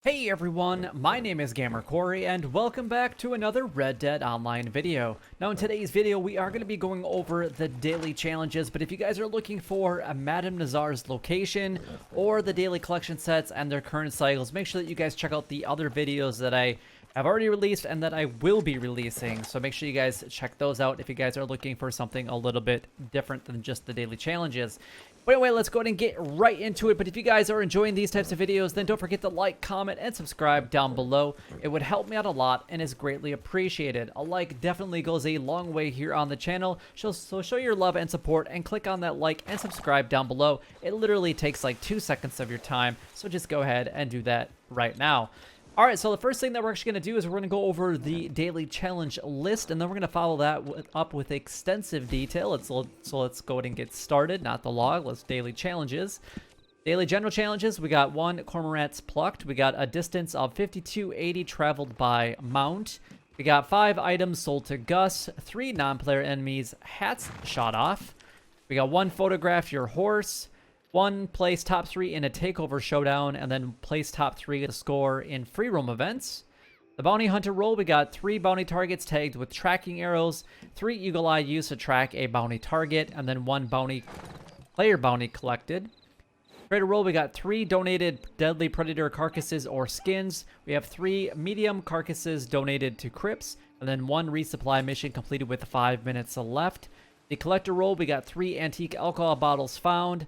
Hey everyone, my name is Gamer Corey and welcome back to another Red Dead Online video. Now in today's video we are going to be going over the daily challenges, but if you guys are looking for a Madame Nazar's location or the daily collection sets and their current cycles, make sure that you guys check out the other videos that I have already released and that I will be releasing. So make sure you guys check those out if you guys are looking for something a little bit different than just the daily challenges. But anyway, let's go ahead and get right into it. But if you guys are enjoying these types of videos, then don't forget to like, comment, and subscribe down below. It would help me out a lot and is greatly appreciated. A like definitely goes a long way here on the channel. So show your love and support and click on that like and subscribe down below. It literally takes like 2 seconds of your time. So just go ahead and do that right now. Alright, so the first thing that we're actually going to do is we're going to go over the daily challenge list, and then we're going to follow that up with extensive detail. So let's go ahead and get started. Not the log, let's daily challenges. Daily general challenges, we got 1 cormorants plucked. We got a distance of 5280 traveled by mount. We got 5 items sold to Gus, 3 non-player enemies hats shot off. We got 1 photograph your horse. 1 place top 3 in a takeover showdown, and then place top 3 to score in free roam events. The bounty hunter role, we got 3 bounty targets tagged with tracking arrows, 3 eagle eye used to track a bounty target, and then 1 player bounty collected. Trader role, we got 3 donated deadly predator carcasses or skins. We have 3 medium carcasses donated to crypts, and then 1 resupply mission completed with 5 minutes left. The collector role, we got 3 antique alcohol bottles found,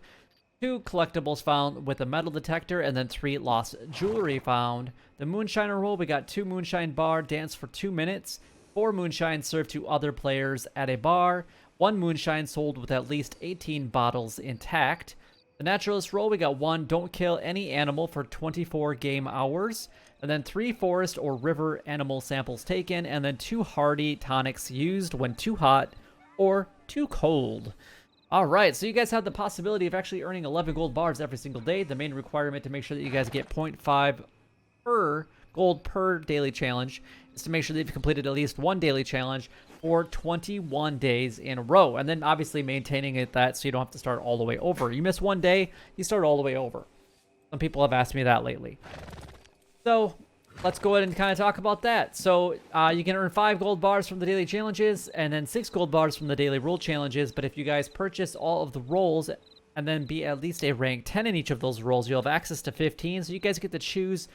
2 collectibles found with a metal detector, and then 3 lost jewelry found. The moonshiner role, we got 2 moonshine bar dance for 2 minutes, 4 moonshine served to other players at a bar, 1 moonshine sold with at least 18 bottles intact. The naturalist role, we got 1 don't kill any animal for 24 game hours, and then 3 forest or river animal samples taken, and then 2 hardy tonics used when too hot or too cold. Alright, so you guys have the possibility of actually earning 11 gold bars every single day. The main requirement to make sure that you guys get 0.5 per gold per daily challenge is to make sure that you've completed at least 1 daily challenge for 21 days in a row. And then obviously maintaining it that so you don't have to start all the way over. You miss 1 day, you start all the way over. Some people have asked me that lately. So let's go ahead and kind of talk about that. So you can earn 5 gold bars from the daily challenges and then 6 gold bars from the daily role challenges. But if you guys purchase all of the roles and then be at least a rank 10 in each of those roles, you'll have access to 15. So you guys get to choose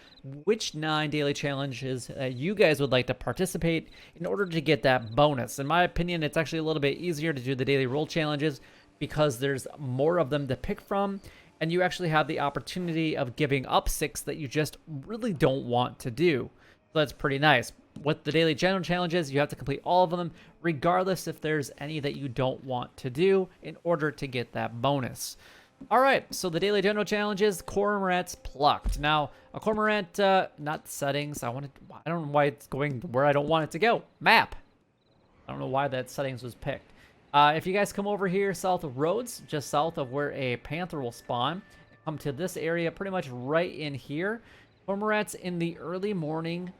which 9 daily challenges you guys would like to participate in order to get that bonus. In my opinion, it's actually a little bit easier to do the daily role challenges because there's more of them to pick from. And you actually have the opportunity of giving up 6 that you just really don't want to do. So that's pretty nice. With the daily general challenges, you have to complete all of them, regardless if there's any that you don't want to do in order to get that bonus. All right, so the daily general challenges, cormorants plucked. Now, a cormorant, not settings. I don't know why it's going where I don't want it to go. Map. I don't know why that settings was picked. If you guys come over here south of roads, just south of where a panther will spawn, come to this area pretty much right in here. Cormorants in the early morning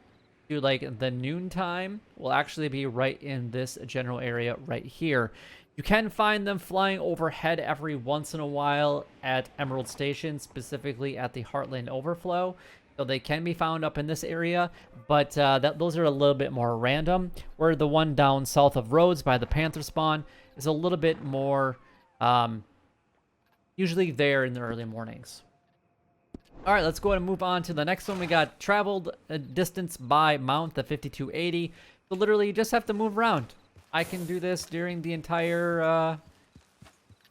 to like the noon time will actually be right in this general area right here. You can find them flying overhead every once in a while at Emerald Station, specifically at the Heartland Overflow. So they can be found up in this area, but those are a little bit more random. Where the one down south of roads by the panther spawn is a little bit more usually there in the early mornings. All right, let's go ahead and move on to the next one. We got traveled distance by mount, the 5280. So literally you just have to move around. I can do this during the entire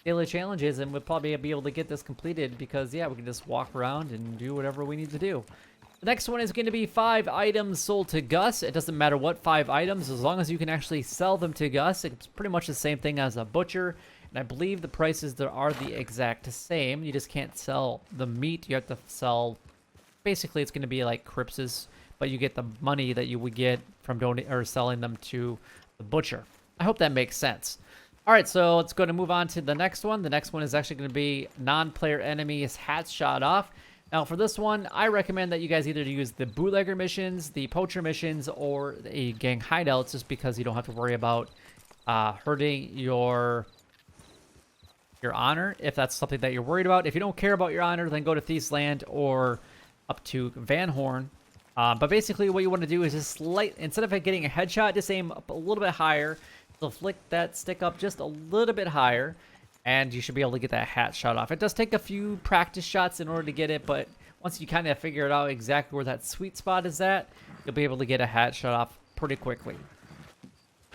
daily challenges and we'll probably be able to get this completed because yeah, we can just walk around and do whatever we need to do. The next one is going to be 5 items sold to Gus. It doesn't matter what 5 items, as long as you can actually sell them to Gus. It's pretty much the same thing as a butcher, and I believe the prices there are the exact same. You just can't sell the meat. You have to sell, basically it's going to be like crypts, but you get the money that you would get from donating or selling them to the butcher. I hope that makes sense. All right, so let's go to move on to the next one. The next one is actually going to be non-player enemies hats shot off. Now, for this one, I recommend that you guys either use the bootlegger missions, the poacher missions, or a gang hideouts, just because you don't have to worry about hurting your honor, if that's something that you're worried about. If you don't care about your honor, then go to Thieves Land or up to Van Horn. But basically what you want to do is just instead of getting a headshot, just aim up a little bit higher. So flick that stick up just a little bit higher, and you should be able to get that hat shot off. It does take a few practice shots in order to get it, but once you kind of figure it out exactly where that sweet spot is at, you'll be able to get a hat shot off pretty quickly.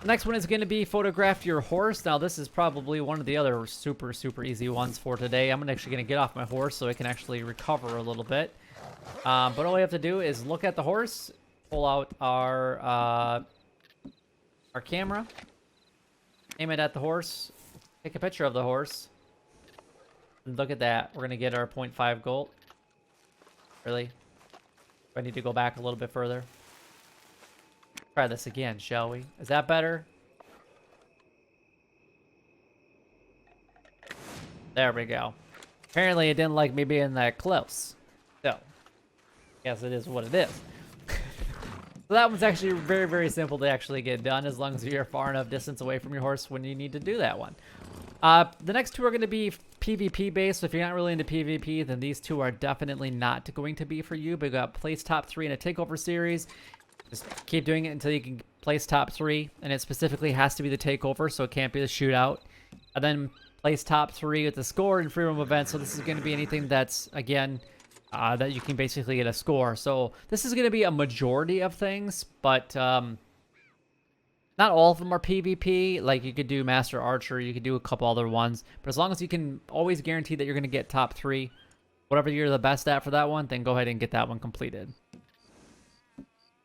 The next one is going to be photograph your horse. Now this is probably one of the other super easy ones for today. I'm actually going to get off my horse so I can actually recover a little bit. But all we have to do is look at the horse, pull out our camera, aim it at the horse, take a picture of the horse, and look at that. We're going to get our 0.5 gold. Really? I need to go back a little bit further. Try this again, shall we? Is that better? There we go. Apparently it didn't like me being that close. So, guess it is what it is. So that one's actually very simple to actually get done as long as you're far enough distance away from your horse when you need to do that one. The next two are going to be PvP based, so if you're not really into PvP, then these two are definitely not going to be for you. But we got place top 3 in a takeover series. Just keep doing it until you can place top 3, and it specifically has to be the takeover, so it can't be the shootout. And then place top 3 with the score in free roam events, so this is going to be anything that's, again, that you can basically get a score. So this is going to be a majority of things, but not all of them are PvP. Like you could do Master Archer, you could do a couple other ones, but as long as you can always guarantee that you're going to get top 3, whatever you're the best at for that one, then go ahead and get that one completed.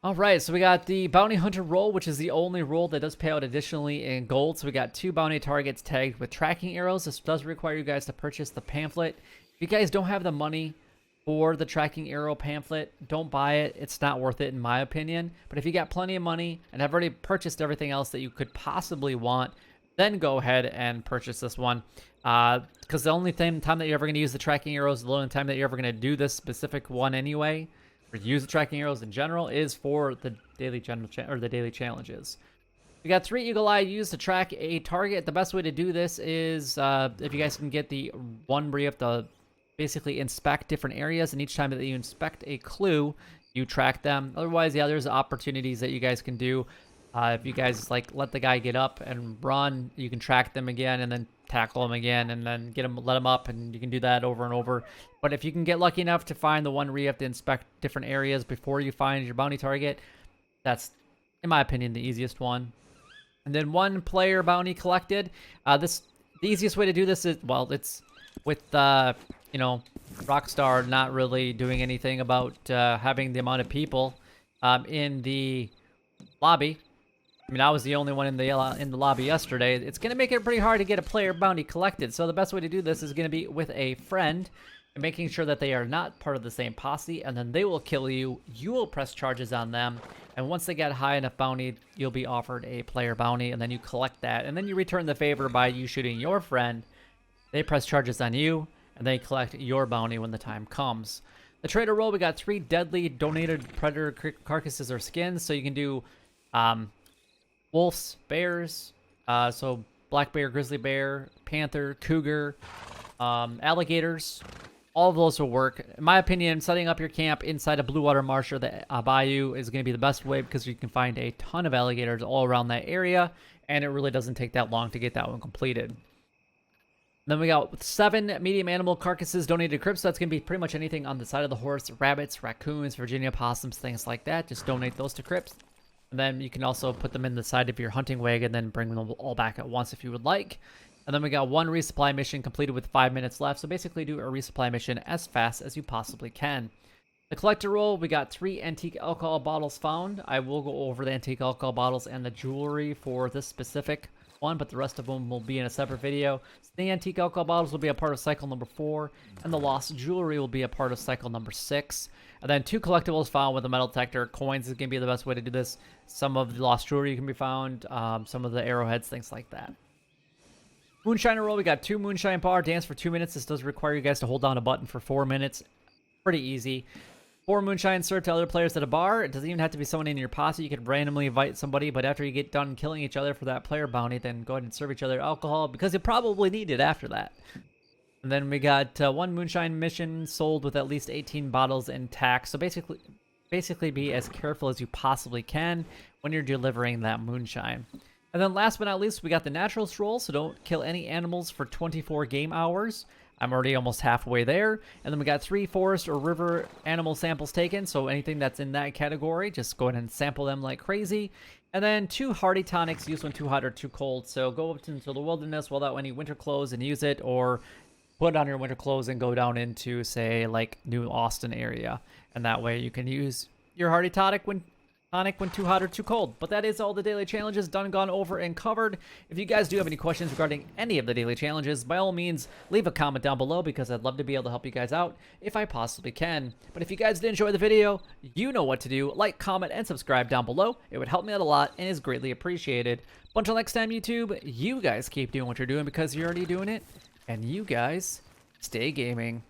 Alright, so we got the Bounty Hunter role, which is the only role that does pay out additionally in gold. So we got 2 bounty targets tagged with tracking arrows. This does require you guys to purchase the pamphlet. If you guys don't have the money for the tracking arrow pamphlet, don't buy it. It's not worth it in my opinion. But if you got plenty of money and have already purchased everything else that you could possibly want, then go ahead and purchase this one. Because the only time that you're ever going to use the tracking arrows, the only time that you're ever going to do this specific one anyway, or use the tracking arrows in general, is for the daily daily challenges. We got 3 Eagle Eye used to track a target. The best way to do this is if you guys can get the one where you have to basically inspect different areas, and each time that you inspect a clue, you track them. Otherwise, yeah, there's opportunities that you guys can do. If you guys like let the guy get up and run, you can track them again and then tackle them again and then let them up, and you can do that over and over. But if you can get lucky enough to find the one where you have to inspect different areas before you find your bounty target, that's, in my opinion, the easiest one. And then 1 player bounty collected. The easiest way to do this is, well, it's with you know, Rockstar not really doing anything about having the amount of people in the lobby. I mean, I was the only one in the lobby yesterday. It's going to make it pretty hard to get a player bounty collected. So the best way to do this is going to be with a friend, and making sure that they are not part of the same posse, and then they will kill you. You will press charges on them, and once they get high enough bounty, you'll be offered a player bounty, and then you collect that, and then you return the favor by you shooting your friend. They press charges on you, and they collect your bounty when the time comes. The trader role, we got 3 deadly donated predator carcasses or skins, so you can do wolves, bears, so black bear, grizzly bear, panther, cougar, alligators. All of those will work. In my opinion, setting up your camp inside a blue water marsh or the bayou is going to be the best way, because you can find a ton of alligators all around that area, and it really doesn't take that long to get that one completed. Then we got 7 medium animal carcasses donated to crypts. So that's going to be pretty much anything on the side of the horse. Rabbits, raccoons, Virginia possums, things like that. Just donate those to crypts. And then you can also put them in the side of your hunting wagon and then bring them all back at once if you would like. And then we got 1 resupply mission completed with 5 minutes left. So basically do a resupply mission as fast as you possibly can. The collector role, we got 3 antique alcohol bottles found. I will go over the antique alcohol bottles and the jewelry for this specific one, but the rest of them will be in a separate video. So the antique alcohol bottles will be a part of cycle number 4, and the lost jewelry will be a part of cycle number 6. And then 2 collectibles found with a metal detector. Coins is going to be the best way to do this. Some of the lost jewelry can be found, some of the arrowheads, things like that. Moonshiner roll, we got 2 moonshine bar, dance for 2 minutes. This does require you guys to hold down a button for 4 minutes. Pretty easy. 4 moonshine served to other players at a bar. It doesn't even have to be someone in your posse. You could randomly invite somebody, but after you get done killing each other for that player bounty, then go ahead and serve each other alcohol, because you probably need it after that. And And then we got one moonshine mission sold with at least 18 bottles intact. So basically be as careful as you possibly can when you're delivering that moonshine. And then last but not least, we got the natural stroll. So don't kill any animals for 24 game hours. I'm already almost halfway there. And then we got 3 forest or river animal samples taken. So anything that's in that category, just go ahead and sample them like crazy. And then 2 hardy tonics used when too hot or too cold. So go up into the wilderness without any winter clothes and use it, or put on your winter clothes and go down into, say, like New Austin area. And that way you can use your hardy tonic when too hot or too cold. But that is all the daily challenges done, gone over, and covered. If you guys do have any questions regarding any of the daily challenges, by all means, leave a comment down below because I'd love to be able to help you guys out if I possibly can. But if you guys did enjoy the video, you know what to do. Like, comment, and subscribe down below. It would help me out a lot and is greatly appreciated. But until next time, YouTube, you guys keep doing what you're doing because you're already doing it. And you guys, stay gaming.